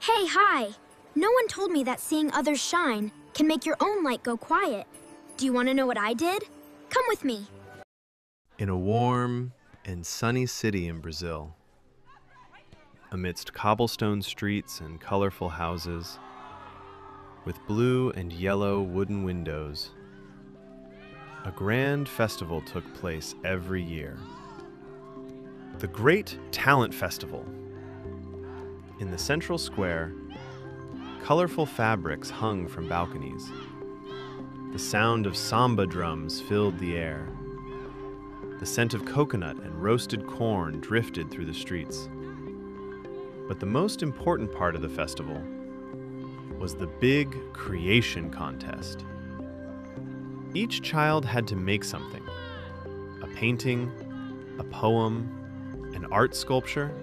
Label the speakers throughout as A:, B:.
A: Hey, hi! No one told me that seeing others shine can make your own light go quiet. Do you want to know what I did? Come with me.
B: In a warm and sunny city in Brazil, amidst cobblestone streets and colorful houses, with blue and yellow wooden windows, a grand festival took place every year. The Great Talent Festival. In the central square, colorful fabrics hung from balconies. The sound of samba drums filled the air. The scent of coconut and roasted corn drifted through the streets. But the most important part of the festival was the big creation contest. Each child had to make something: a painting, a poem, an art sculpture,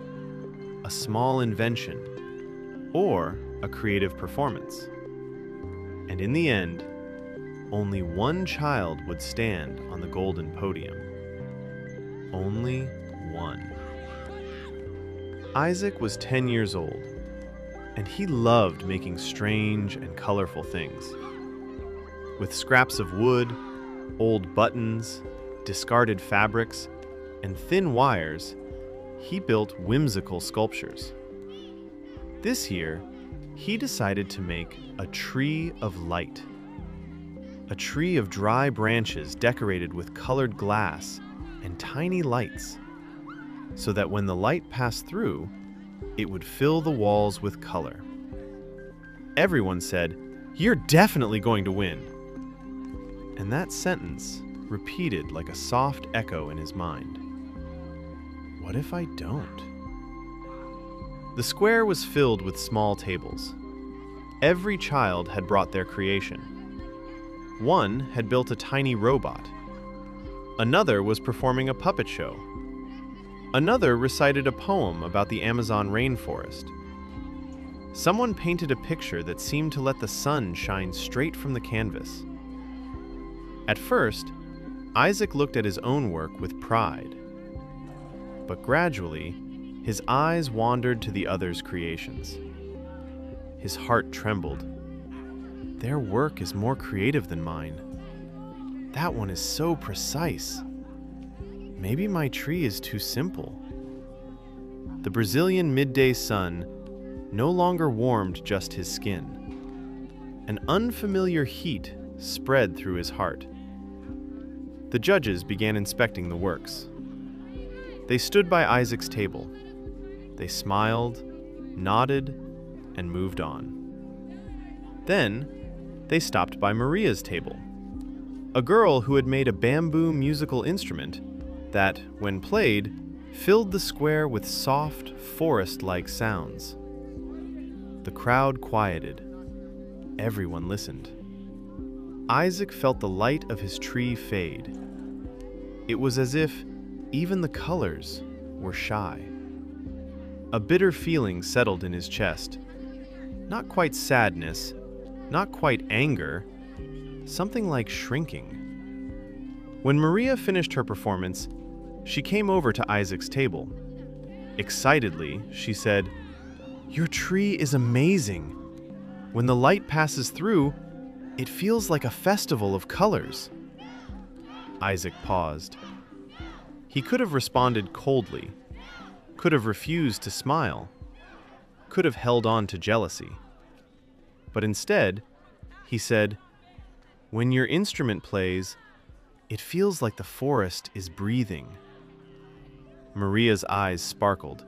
B: a small invention, or a creative performance. And in the end, only one child would stand on the golden podium. Only one. Isaac was 10 years old, and he loved making strange and colorful things. With scraps of wood, old buttons, discarded fabrics, and thin wires, he built whimsical sculptures. This year, he decided to make a tree of light. A tree of dry branches decorated with colored glass and tiny lights, so that when the light passed through, it would fill the walls with color. Everyone said, "You're definitely going to win." And that sentence repeated like a soft echo in his mind. What if I don't? The square was filled with small tables. Every child had brought their creation. One had built a tiny robot. Another was performing a puppet show. Another recited a poem about the Amazon rainforest. Someone painted a picture that seemed to let the sun shine straight from the canvas. At first, Isaac looked at his own work with pride. But gradually, his eyes wandered to the others' creations. His heart trembled. Their work is more creative than mine. That one is so precise. Maybe my tree is too simple. The Brazilian midday sun no longer warmed just his skin. An unfamiliar heat spread through his heart. The judges began inspecting the works. They stood by Isaac's table. They smiled, nodded, and moved on. Then, they stopped by Maria's table, a girl who had made a bamboo musical instrument that, when played, filled the square with soft, forest-like sounds. The crowd quieted. Everyone listened. Isaac felt the light of his tree fade. It was as if even the colors were shy. A bitter feeling settled in his chest. Not quite sadness, not quite anger, something like shrinking. When Maria finished her performance, she came over to Isaac's table. Excitedly, she said, "Your tree is amazing. When the light passes through, it feels like a festival of colors." Isaac paused. He could have responded coldly, could have refused to smile, could have held on to jealousy. But instead, he said, "When your instrument plays, it feels like the forest is breathing." Maria's eyes sparkled,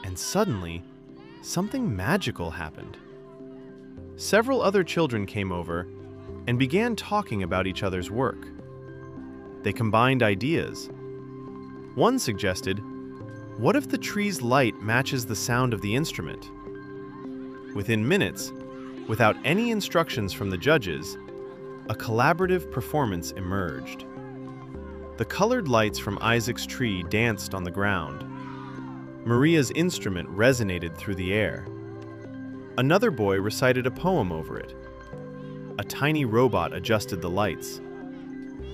B: and suddenly, something magical happened. Several other children came over and began talking about each other's work. They combined ideas. One suggested, "What if the tree's light matches the sound of the instrument?" Within minutes, without any instructions from the judges, a collaborative performance emerged. The colored lights from Isaac's tree danced on the ground. Maria's instrument resonated through the air. Another boy recited a poem over it. A tiny robot adjusted the lights.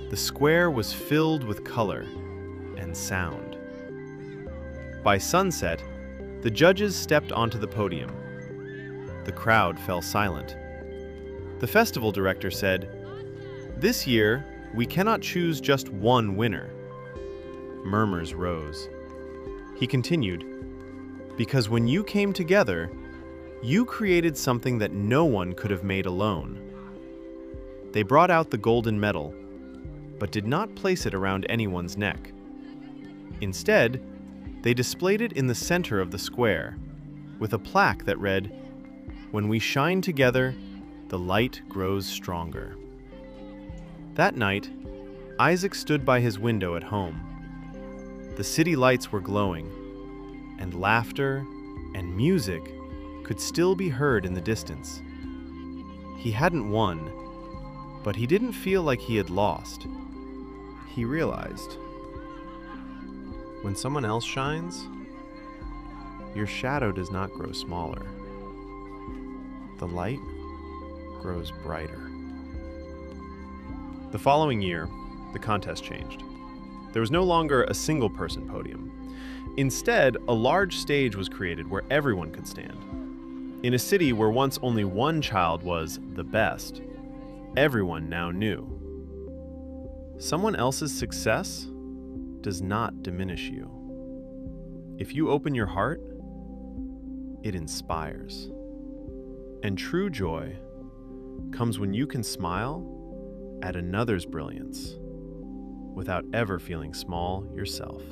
B: The square was filled with color and sound. By sunset, the judges stepped onto the podium. the crowd fell silent. The festival director said, "This year, we cannot choose just one winner." Murmurs rose. He continued, "Because when you came together, you created something that no one could have made alone." They brought out the golden medal, but did not place it around anyone's neck. Instead, they displayed it in the center of the square, with a plaque that read, "When we shine together, the light grows stronger." That night, Isaac stood by his window at home. The city lights were glowing, and laughter and music could still be heard in the distance. He hadn't won, but he didn't feel like he had lost. He realized, when someone else shines, your shadow does not grow smaller. The light grows brighter. The following year, the contest changed. There was no longer a single-person podium. Instead, a large stage was created where everyone could stand. In a city where once only one child was the best, everyone now knew. Someone else's success does not diminish you. If you open your heart, it inspires. And true joy comes when you can smile at another's brilliance without ever feeling small yourself.